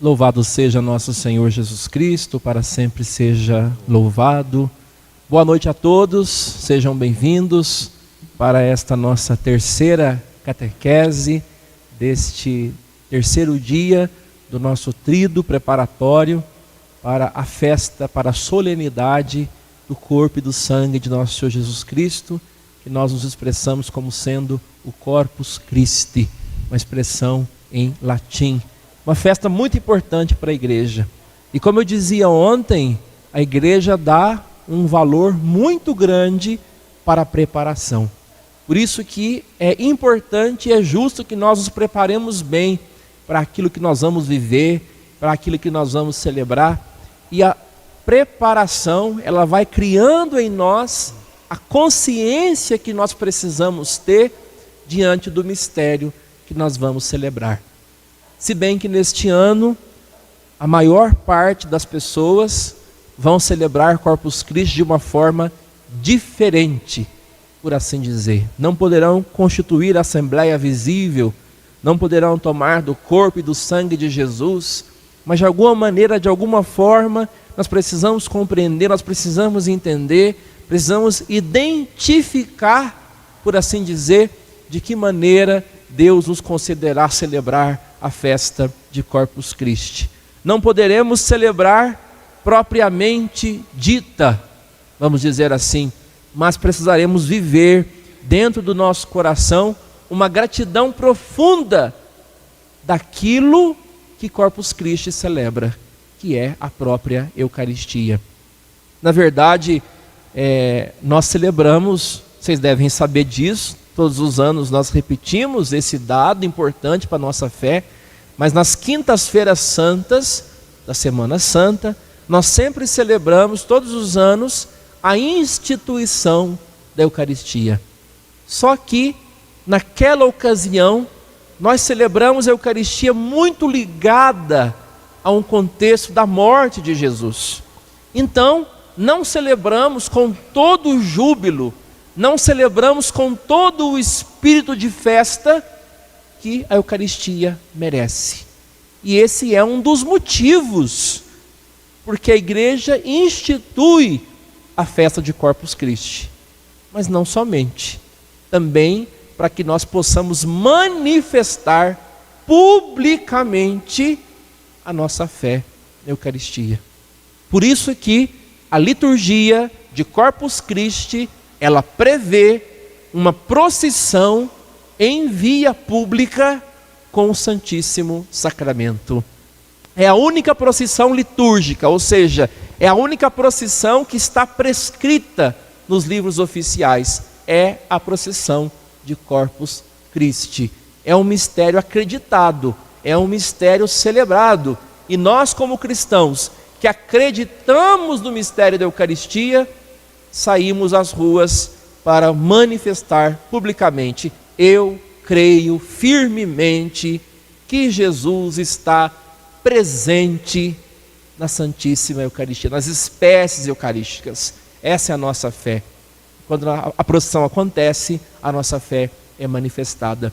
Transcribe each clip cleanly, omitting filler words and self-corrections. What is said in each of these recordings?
Louvado seja nosso Senhor Jesus Cristo, para sempre seja louvado. Boa noite a todos, sejam bem-vindos para esta nossa terceira catequese, deste terceiro dia do nosso tríduo preparatório para a festa, para a solenidade do corpo e do sangue de nosso Senhor Jesus Cristo, que nós nos expressamos como sendo o Corpus Christi, uma expressão em latim. Uma festa muito importante para a igreja. E como eu dizia ontem, a igreja dá um valor muito grande para a preparação. Por isso que é importante e é justo que nós nos preparemos bem para aquilo que nós vamos viver, para aquilo que nós vamos celebrar. E a preparação, ela vai criando em nós a consciência que nós precisamos ter diante do mistério que nós vamos celebrar. Se bem que neste ano, a maior parte das pessoas vão celebrar Corpus Christi de uma forma diferente, por assim dizer. Não poderão constituir a assembleia visível, não poderão tomar do corpo e do sangue de Jesus, mas de alguma maneira, de alguma forma, nós precisamos compreender, nós precisamos entender, precisamos identificar, por assim dizer, de que maneira Deus nos concederá celebrar a festa de Corpus Christi. Não poderemos celebrar propriamente dita, vamos dizer assim, mas precisaremos viver dentro do nosso coração uma gratidão profunda daquilo que Corpus Christi celebra, que é a própria Eucaristia. Na verdade, nós celebramos, vocês devem saber disso, todos os anos nós repetimos esse dado importante para a nossa fé, mas nas quintas-feiras santas da Semana Santa, nós sempre celebramos, todos os anos, a instituição da Eucaristia. Só que, naquela ocasião, nós celebramos a Eucaristia muito ligada a um contexto da morte de Jesus. Então, não celebramos com todo o júbilo, não celebramos com todo o espírito de festa que a Eucaristia merece. E esse é um dos motivos porque a igreja institui a festa de Corpus Christi. Mas não somente, também para que nós possamos manifestar publicamente a nossa fé na Eucaristia. Por isso que a liturgia de Corpus Christi, ela prevê uma procissão em via pública com o Santíssimo Sacramento. É a única procissão litúrgica, ou seja, é a única procissão que está prescrita nos livros oficiais. É a procissão de Corpus Christi. É um mistério acreditado, é um mistério celebrado. E nós, como cristãos, que acreditamos no mistério da Eucaristia, saímos às ruas para manifestar publicamente: eu creio firmemente que Jesus está presente na Santíssima Eucaristia, nas espécies eucarísticas. Essa é a nossa fé. Quando a procissão acontece, a nossa fé é manifestada.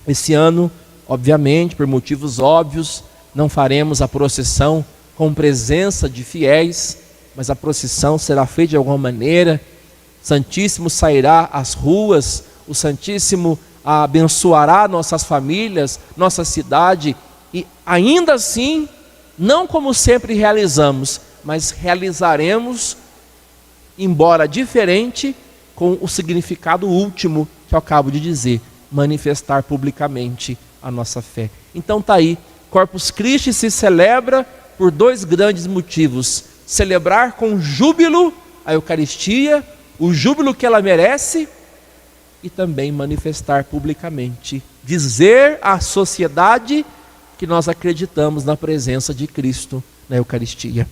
Esse ano, obviamente, por motivos óbvios, não faremos a procissão com presença de fiéis, mas a procissão será feita de alguma maneira. O Santíssimo sairá às ruas, o Santíssimo abençoará nossas famílias, nossa cidade, e ainda assim, não como sempre realizamos, mas realizaremos, embora diferente, com o significado último que eu acabo de dizer: manifestar publicamente a nossa fé. Então está aí, Corpus Christi se celebra por dois grandes motivos: celebrar com júbilo a Eucaristia, o júbilo que ela merece, e também manifestar publicamente, dizer à sociedade que nós acreditamos na presença de Cristo na Eucaristia.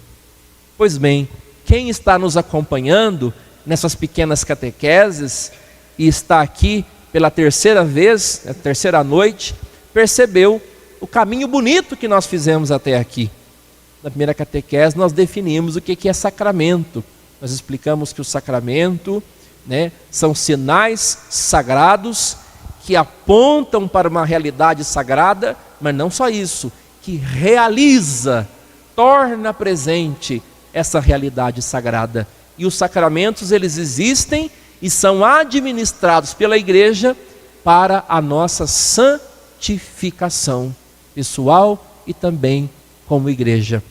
Pois bem, quem está nos acompanhando nessas pequenas catequeses e está aqui pela terceira vez, a terceira noite, percebeu o caminho bonito que nós fizemos até aqui. Na primeira catequese nós definimos o que é sacramento. Nós explicamos que o sacramento, são sinais sagrados que apontam para uma realidade sagrada, mas não só isso, que que realiza, torna presente essa realidade sagrada. E os sacramentos, eles existem e são administrados pela igreja para a nossa santificação pessoal e também como igreja.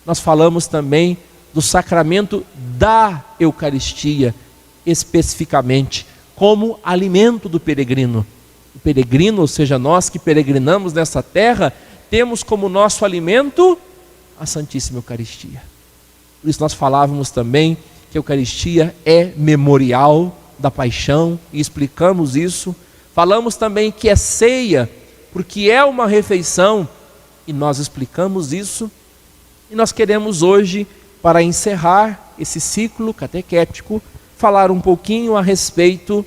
Nós falamos também do sacramento da Eucaristia, especificamente, como alimento do peregrino. O peregrino, ou seja, nós que peregrinamos nessa terra, temos como nosso alimento a Santíssima Eucaristia. Por isso nós falávamos também que a Eucaristia é memorial da paixão, e explicamos isso. Falamos também que é ceia, porque é uma refeição, e nós explicamos isso. E nós queremos hoje, para encerrar esse ciclo catequético, falar um pouquinho a respeito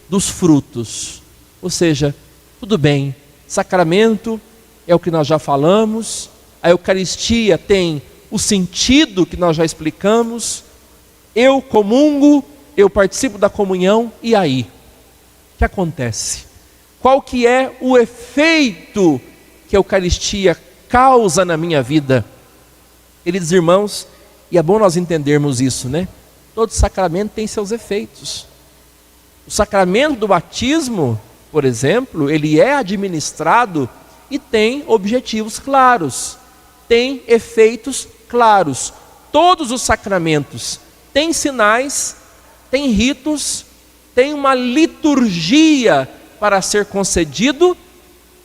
dos frutos. Ou seja, tudo bem, sacramento é o que nós já falamos, a Eucaristia tem o sentido que nós já explicamos, eu comungo, eu participo da comunhão, e aí? O que acontece? Qual que é o efeito que a Eucaristia causa na minha vida? Queridos irmãos, e é bom nós entendermos isso, né? Todo sacramento tem seus efeitos. O sacramento do batismo, por exemplo, ele é administrado e tem objetivos claros, tem efeitos claros. Todos os sacramentos têm sinais, têm ritos, têm uma liturgia para ser concedido,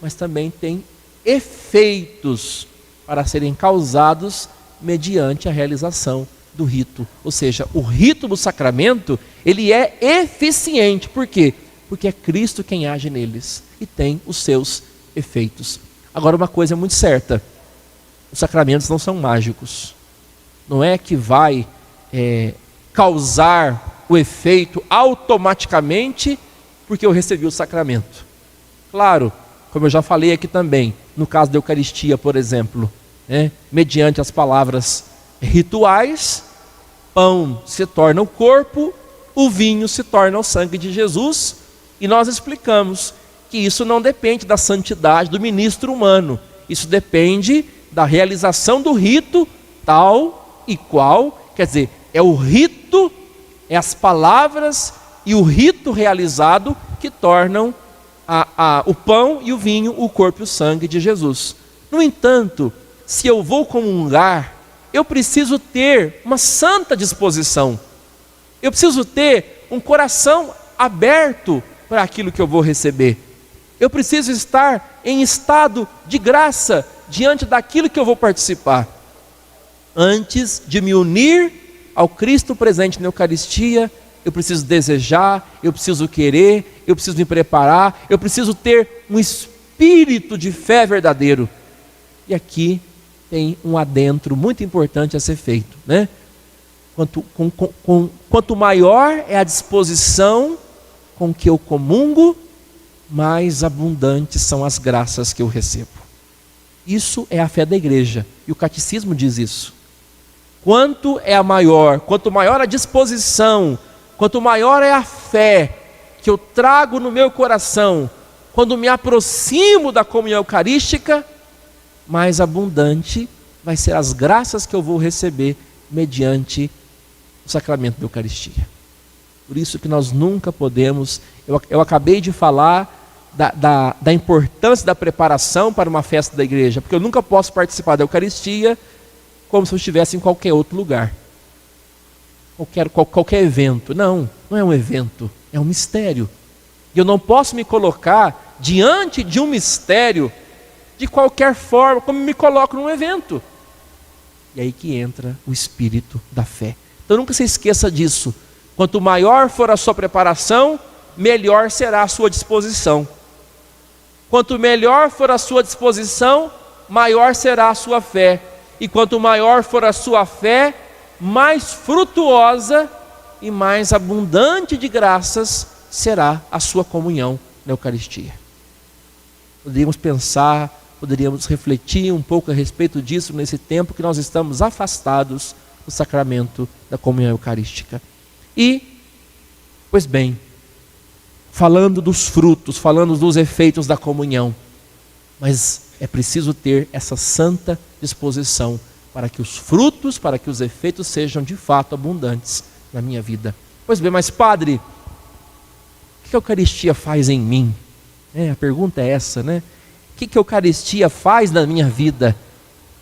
mas também tem efeitos para serem causados mediante a realização do rito. Ou seja, o rito do sacramento, ele é eficiente. Por quê? Porque é Cristo quem age neles e tem os seus efeitos. Agora, uma coisa é muito certa: os sacramentos não são mágicos. Não é que vai causar o efeito automaticamente porque eu recebi o sacramento. Claro, como eu já falei aqui também, no caso da Eucaristia, por exemplo, mediante as palavras rituais, pão se torna o corpo, o vinho se torna o sangue de Jesus, e nós explicamos que isso não depende da santidade do ministro humano, isso depende da realização do rito tal e qual, quer dizer, é o rito, é as palavras e o rito realizado que tornam o pão e o vinho, o corpo e o sangue de Jesus. No entanto, se eu vou comungar, eu preciso ter uma santa disposição. Eu preciso ter um coração aberto para aquilo que eu vou receber. Eu preciso estar em estado de graça diante daquilo que eu vou participar. Antes de me unir ao Cristo presente na Eucaristia, eu preciso desejar, eu preciso querer, eu preciso me preparar, eu preciso ter um espírito de fé verdadeiro. E aqui tem um adentro muito importante a ser feito, né? Quanto maior é a disposição com que eu comungo, mais abundantes são as graças que eu recebo. Isso é a fé da igreja, e o catecismo diz isso. Quanto maior a disposição, quanto maior é a fé que eu trago no meu coração, quando me aproximo da comunhão eucarística, mais abundante vai ser as graças que eu vou receber mediante o sacramento da Eucaristia. Por isso que nós nunca podemos, eu acabei de falar da importância da preparação para uma festa da igreja, porque eu nunca posso participar da Eucaristia como se eu estivesse em qualquer outro lugar, qualquer evento. Não é um evento, é um mistério. E eu não posso me colocar diante de um mistério de qualquer forma, como me coloco num evento. E aí que entra o espírito da fé. Então nunca se esqueça disso. Quanto maior for a sua preparação, melhor será a sua disposição. Quanto melhor for a sua disposição, maior será a sua fé. E quanto maior for a sua fé, mais frutuosa e mais abundante de graças será a sua comunhão na Eucaristia. Poderíamos pensar, poderíamos refletir um pouco a respeito disso nesse tempo que nós estamos afastados do sacramento da comunhão eucarística. E, pois bem, falando dos frutos, falando dos efeitos da comunhão, mas é preciso ter essa santa disposição para que os frutos, para que os efeitos sejam de fato abundantes na minha vida. Pois bem, mas padre, o que a Eucaristia faz em mim? A pergunta é essa, né? O que a Eucaristia faz na minha vida?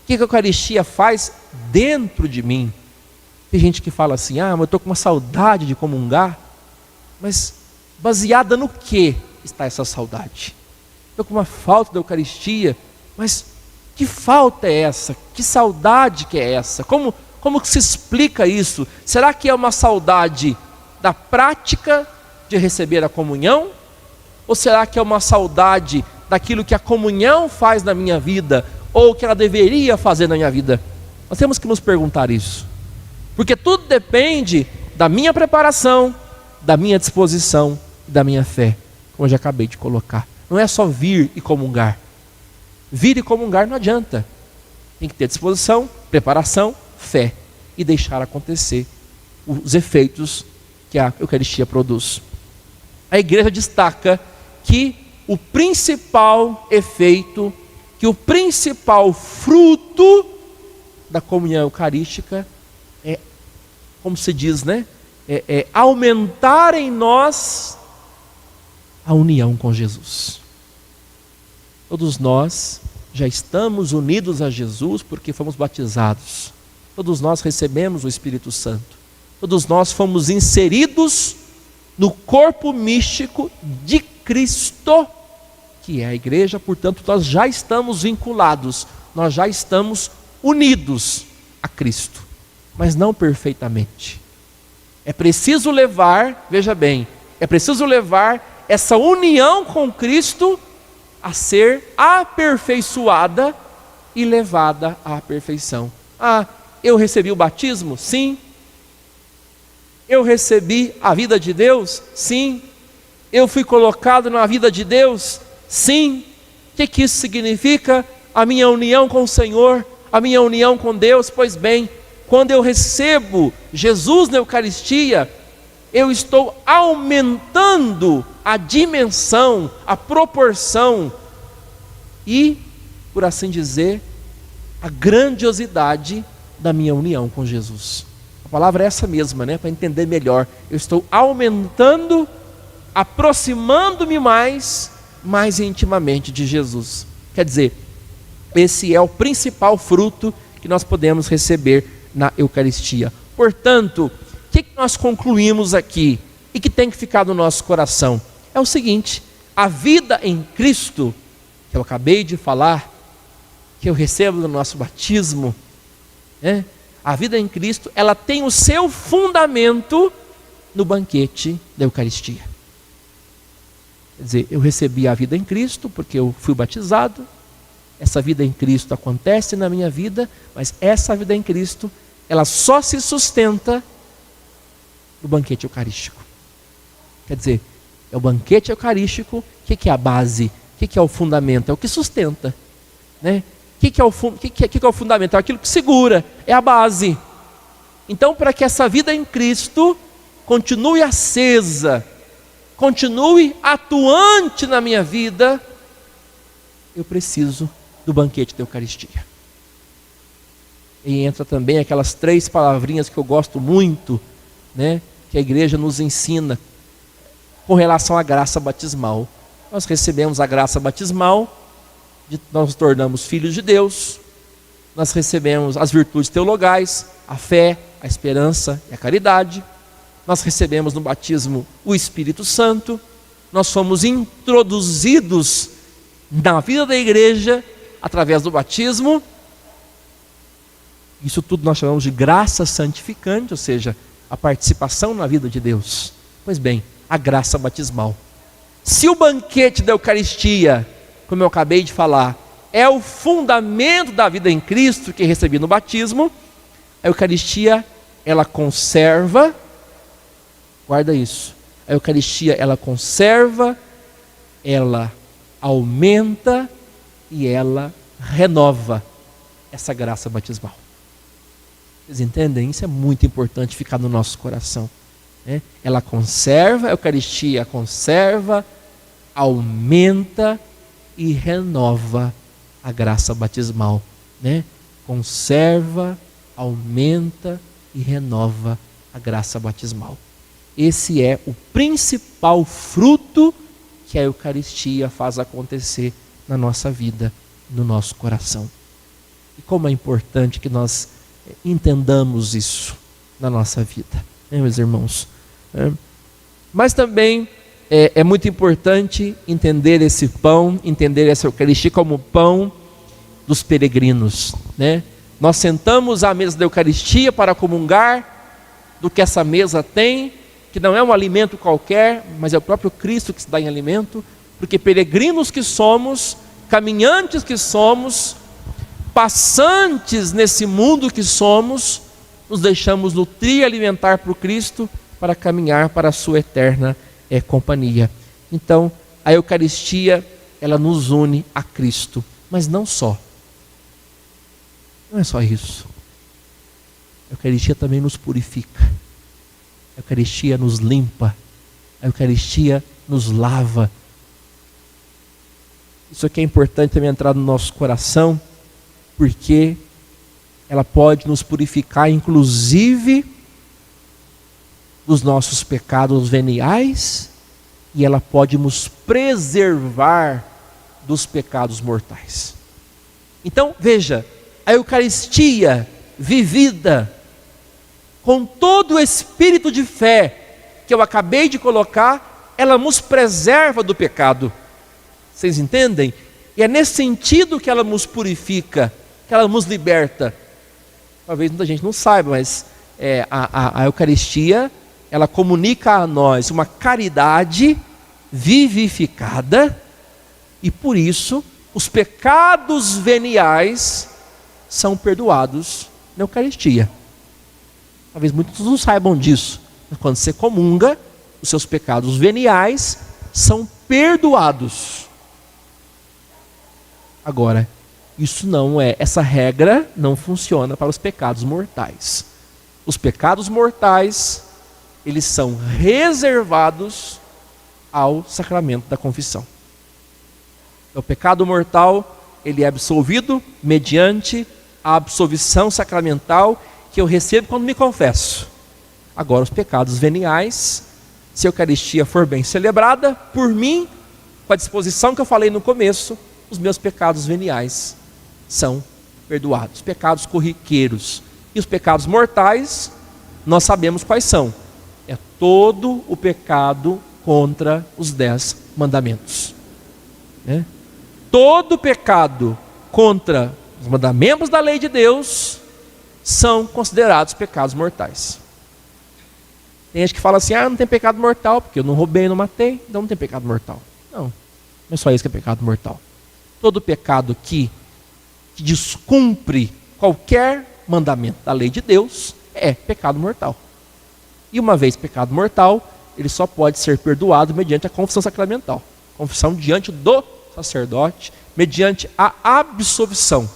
O que a Eucaristia faz dentro de mim? Tem gente que fala assim, mas eu estou com uma saudade de comungar. Mas baseada no que está essa saudade? Estou com uma falta da Eucaristia, mas que falta é essa? Que saudade que é essa? Como que se explica isso? Será que é uma saudade da prática de receber a comunhão? Ou será que é uma saudade daquilo que a comunhão faz na minha vida, ou que ela deveria fazer na minha vida? Nós temos que nos perguntar isso, porque tudo depende da minha preparação, da minha disposição, da minha fé, como eu já acabei de colocar. Não é só vir e comungar. Vir e comungar não adianta. Tem que ter disposição, preparação, fé e deixar acontecer os efeitos que a Eucaristia produz. A igreja destaca que o principal efeito, que o principal fruto da comunhão eucarística é, como se diz, né? É aumentar em nós a união com Jesus. Todos nós já estamos unidos a Jesus porque fomos batizados. Todos nós recebemos o Espírito Santo. Todos nós fomos inseridos no corpo místico de Cristo, que é a igreja. Portanto, nós já estamos vinculados, nós já estamos unidos a Cristo, mas não perfeitamente. É preciso levar, veja bem, é preciso levar essa união com Cristo a ser aperfeiçoada e levada à perfeição. Eu recebi o batismo? Sim. Eu recebi a vida de Deus? Sim. Eu fui colocado na vida de Deus? Sim. O que isso significa? A minha união com o Senhor, a minha união com Deus. Pois bem, quando eu recebo Jesus na Eucaristia, eu estou aumentando a dimensão, a proporção e, por assim dizer, a grandiosidade da minha união com Jesus. A palavra é essa mesma, né? Para entender melhor. Eu estou aumentando, aproximando-me mais intimamente de Jesus. Quer dizer, esse é o principal fruto que nós podemos receber na Eucaristia. Portanto, o que nós concluímos aqui e que tem que ficar no nosso coração? É o seguinte: a vida em Cristo, que eu acabei de falar, que eu recebo no nosso batismo, a vida em Cristo, ela tem o seu fundamento no banquete da Eucaristia. Quer dizer, eu recebi a vida em Cristo porque eu fui batizado. Essa vida em Cristo acontece na minha vida, mas essa vida em Cristo, ela só se sustenta no banquete eucarístico. Quer dizer, é o banquete eucarístico. O que é a base? O que é o fundamento? É o que sustenta, né? O que é o fundamento? É aquilo que segura, é a base. Então, para que essa vida em Cristo continue acesa, continue atuante na minha vida, eu preciso do banquete da Eucaristia. E entra também aquelas 3 palavrinhas que eu gosto muito, né, que a igreja nos ensina com relação à graça batismal. Nós recebemos a graça batismal, nós nos tornamos filhos de Deus, nós recebemos as virtudes teologais, a fé, a esperança e a caridade. Nós recebemos no batismo o Espírito Santo. Nós fomos introduzidos na vida da igreja através do batismo. Isso tudo nós chamamos de graça santificante, ou seja, a participação na vida de Deus. Pois bem, a graça batismal. Se o banquete da Eucaristia, como eu acabei de falar, é o fundamento da vida em Cristo que recebi no batismo, a Eucaristia, ela conserva, guarda isso, a Eucaristia, ela conserva, ela aumenta e ela renova essa graça batismal. Vocês entendem? Isso é muito importante ficar no nosso coração, né? Ela conserva, a Eucaristia conserva, aumenta e renova a graça batismal, né? Conserva, aumenta e renova a graça batismal. Esse é o principal fruto que a Eucaristia faz acontecer na nossa vida, no nosso coração. E como é importante que nós entendamos isso na nossa vida, né, meus irmãos? Mas também é muito importante entender esse pão, entender essa Eucaristia como pão dos peregrinos, né? Nós sentamos à mesa da Eucaristia para comungar do que essa mesa tem, que não é um alimento qualquer, mas é o próprio Cristo que se dá em alimento, porque peregrinos que somos, caminhantes que somos, passantes nesse mundo que somos, nos deixamos nutrir e alimentar por Cristo para caminhar para a sua eterna companhia. Então, a Eucaristia, ela nos une a Cristo, mas não só. Não é só isso. A Eucaristia também nos purifica. A Eucaristia nos limpa. A Eucaristia nos lava. Isso aqui é importante também entrar no nosso coração, porque ela pode nos purificar, inclusive, dos nossos pecados veniais, e ela pode nos preservar dos pecados mortais. Então, veja, a Eucaristia vivida com todo o espírito de fé que eu acabei de colocar, ela nos preserva do pecado. Vocês entendem? E é nesse sentido que ela nos purifica, que ela nos liberta. Talvez muita gente não saiba, mas a Eucaristia, ela comunica a nós uma caridade vivificada, e por isso os pecados veniais são perdoados na Eucaristia. Talvez muitos não saibam disso, mas quando você comunga, os seus pecados veniais são perdoados. Agora, essa regra não funciona para os pecados mortais. Os pecados mortais, eles são reservados ao sacramento da confissão. O pecado mortal, ele é absolvido mediante a absolvição sacramental que eu recebo quando me confesso. Agora, os pecados veniais, se a Eucaristia for bem celebrada por mim, com a disposição que eu falei no começo, os meus pecados veniais são perdoados. Pecados corriqueiros. E os pecados mortais, nós sabemos quais são. É todo o pecado contra os 10 mandamentos. Né? Todo pecado contra os mandamentos da lei de Deus são considerados pecados mortais. Tem gente que fala assim, não tem pecado mortal, porque eu não roubei, não matei, então não tem pecado mortal. Não é só isso que é pecado mortal. Todo pecado que descumpre qualquer mandamento da lei de Deus é pecado mortal. E uma vez pecado mortal, ele só pode ser perdoado mediante a confissão sacramental. Confissão diante do sacerdote, mediante a absolvição.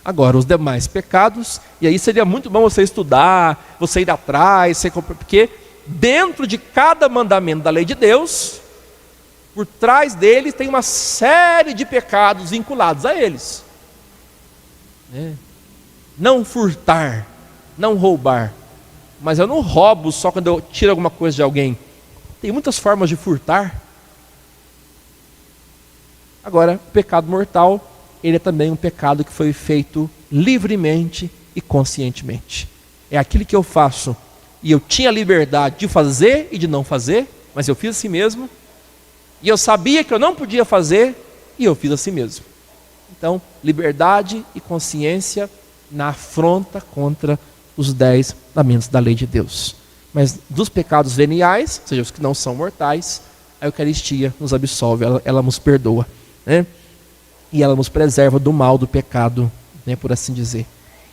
Agora, os demais pecados, e aí seria muito bom você estudar, você ir atrás, porque dentro de cada mandamento da lei de Deus, por trás deles tem uma série de pecados vinculados a eles. Não furtar, não roubar. Mas eu não roubo só quando eu tiro alguma coisa de alguém. Tem muitas formas de furtar. Agora, o pecado mortal, ele é também um pecado que foi feito livremente e conscientemente. É aquilo que eu faço e eu tinha liberdade de fazer e de não fazer, mas eu fiz assim mesmo. E eu sabia que eu não podia fazer e eu fiz assim mesmo. Então, liberdade e consciência na afronta contra os 10 mandamentos da lei de Deus. Mas dos pecados veniais, ou seja, os que não são mortais, a Eucaristia nos absolve, ela nos perdoa, né? E ela nos preserva do mal do pecado, né, por assim dizer.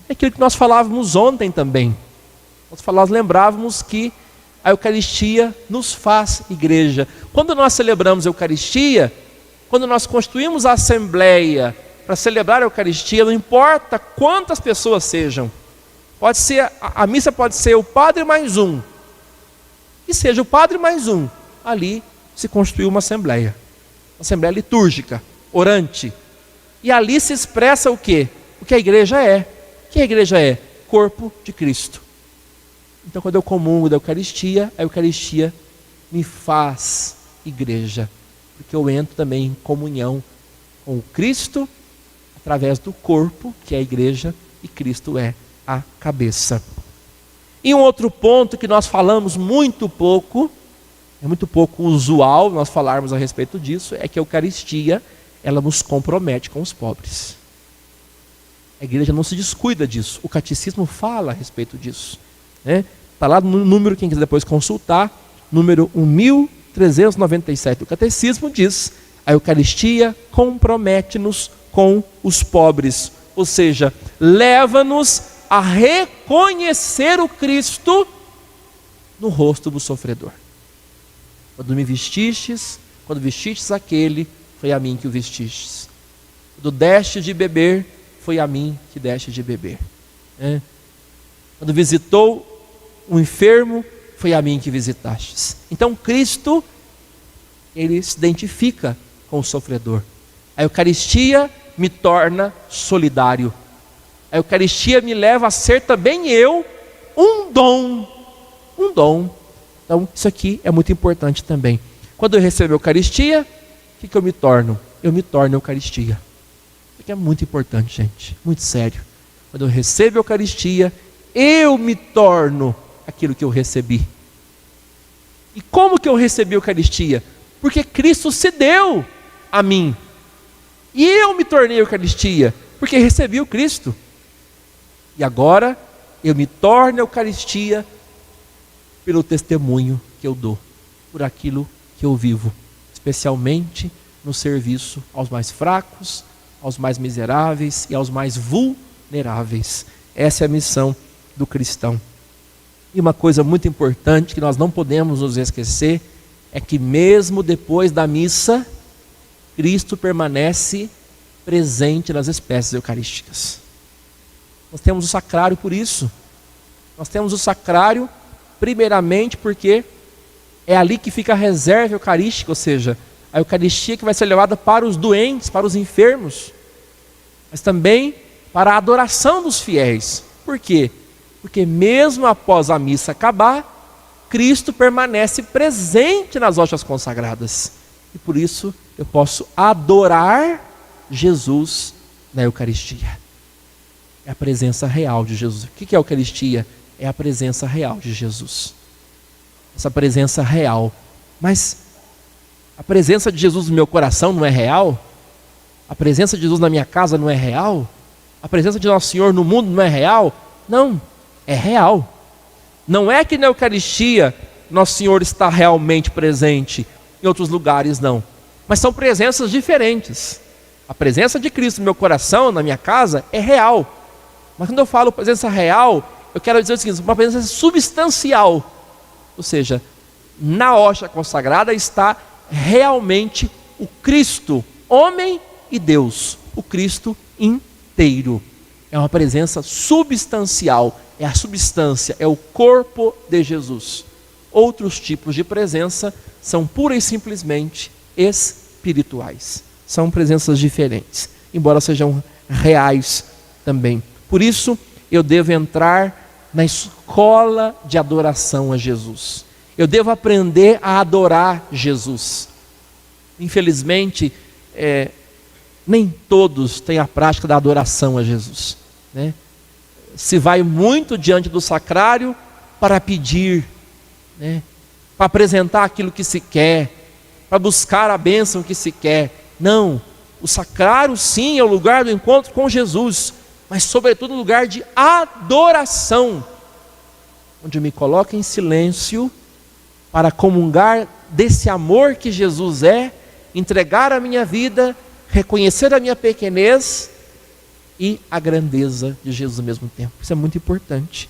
É aquilo que nós falávamos ontem também. Nós lembrávamos que a Eucaristia nos faz igreja. Quando nós celebramos a Eucaristia, quando nós constituímos a assembleia para celebrar a Eucaristia, não importa quantas pessoas sejam, pode ser, a missa pode ser o padre mais um, que seja o padre mais um, ali se constituiu uma assembleia litúrgica, orante, E ali se expressa o quê? O que a igreja é. O que a igreja é? Corpo de Cristo. Então, quando eu comungo da Eucaristia, a Eucaristia me faz igreja, porque eu entro também em comunhão com o Cristo, através do corpo, que é a igreja, e Cristo é a cabeça. E um outro ponto que nós falamos muito pouco, é muito pouco usual nós falarmos a respeito disso, é que a Eucaristia, ela nos compromete com os pobres. A igreja não se descuida disso, o catecismo fala a respeito disso, né? Está lá no número, quem quiser depois consultar, número 1397, o catecismo diz: a Eucaristia compromete-nos com os pobres, ou seja, leva-nos a reconhecer o Cristo no rosto do sofredor. Quando me vestistes, quando vestistes aquele, foi a mim que o vestistes. Quando deste de beber, foi a mim que deste de beber. Quando visitou o enfermo, foi a mim que visitastes. Então Cristo, ele se identifica com o sofredor. A Eucaristia me torna solidário. A Eucaristia me leva a ser também eu um dom. Um dom. Então isso aqui é muito importante também. Quando eu recebo a Eucaristia, o que eu me torno? Eu me torno a Eucaristia. Isso aqui é muito importante, gente. Muito sério. Quando eu recebo a Eucaristia, eu me torno aquilo que eu recebi. E como que eu recebi a Eucaristia? Porque Cristo se deu a mim. E eu me tornei a Eucaristia, porque recebi o Cristo. E agora eu me torno a Eucaristia pelo testemunho que eu dou, por aquilo que eu vivo, especialmente no serviço aos mais fracos, aos mais miseráveis e aos mais vulneráveis. Essa é a missão do cristão. E uma coisa muito importante que nós não podemos nos esquecer é que mesmo depois da missa, Cristo permanece presente nas espécies eucarísticas. Nós temos o sacrário por isso. Nós temos o sacrário primeiramente porque é ali que fica a reserva eucarística, ou seja, a Eucaristia que vai ser levada para os doentes, para os enfermos, mas também para a adoração dos fiéis. Por quê? Porque mesmo após a missa acabar, Cristo permanece presente nas hóstias consagradas. E por isso eu posso adorar Jesus na Eucaristia. É a presença real de Jesus. O que é a Eucaristia? É a presença real de Jesus. Essa presença real. Mas a presença de Jesus no meu coração não é real? A presença de Jesus na minha casa não é real? A presença de Nosso Senhor no mundo não é real? Não, é real. Não é que na Eucaristia Nosso Senhor está realmente presente, em outros lugares não. Mas são presenças diferentes. A presença de Cristo no meu coração, na minha casa, é real. Mas quando eu falo presença real, eu quero dizer o seguinte: uma presença substancial. Ou seja, na hóstia consagrada está realmente o Cristo, homem e Deus, o Cristo inteiro. É uma presença substancial, é a substância, é o corpo de Jesus. Outros tipos de presença são pura e simplesmente espirituais. São presenças diferentes, embora sejam reais também. Por isso, eu devo entrar na escola de adoração a Jesus. Eu devo aprender a adorar Jesus. Infelizmente, nem todos têm a prática da adoração a Jesus, né? Se vai muito diante do sacrário para pedir, né? Para apresentar aquilo que se quer, para buscar a bênção que se quer. Não, o sacrário sim é o lugar do encontro com Jesus, mas sobretudo um lugar de adoração, onde eu me coloco em silêncio para comungar desse amor que Jesus é, entregar a minha vida, reconhecer a minha pequenez e a grandeza de Jesus ao mesmo tempo. Isso é muito importante.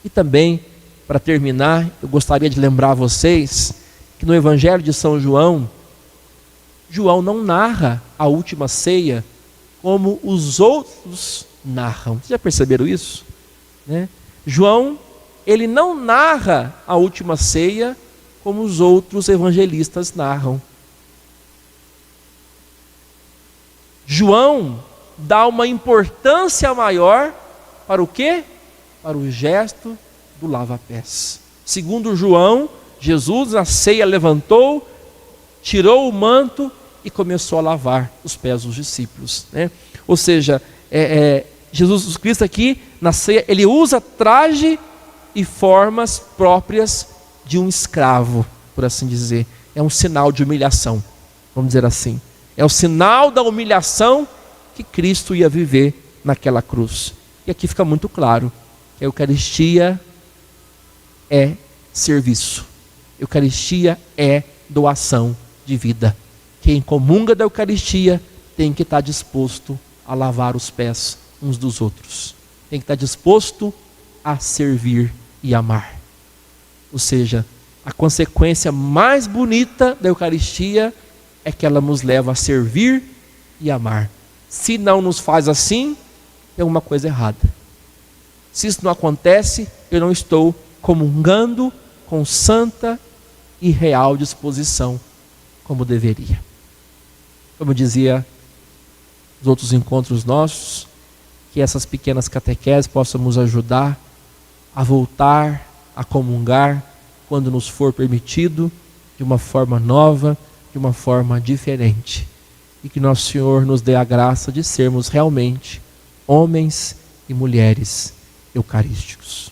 E também, para terminar, eu gostaria de lembrar a vocês que no Evangelho de São João, João não narra a última ceia como os outros narram. Vocês já perceberam isso? Né? João, ele não narra a última ceia como os outros evangelistas narram. João dá uma importância maior para o quê? Para o gesto do lava-pés. Segundo João, Jesus na ceia levantou, tirou o manto e começou a lavar os pés dos discípulos, né? Ou seja, Jesus Cristo aqui na ceia, ele usa traje e formas próprias de um escravo, por assim dizer. É um sinal de humilhação, vamos dizer assim. É o sinal da humilhação que Cristo ia viver naquela cruz. E aqui fica muito claro que a Eucaristia é serviço. Eucaristia é doação de vida. Quem comunga da Eucaristia tem que estar disposto a lavar os pés uns dos outros. Tem que estar disposto a servir e amar. Ou seja, a consequência mais bonita da Eucaristia é que ela nos leva a servir e amar. Se não nos faz assim, tem alguma coisa errada. Se isso não acontece, eu não estou comungando com santa e real disposição, como deveria. Como dizia nos outros encontros nossos, que essas pequenas catequeses possam nos ajudar a voltar a comungar quando nos for permitido, de uma forma nova, de uma forma diferente. E que Nosso Senhor nos dê a graça de sermos realmente homens e mulheres eucarísticos.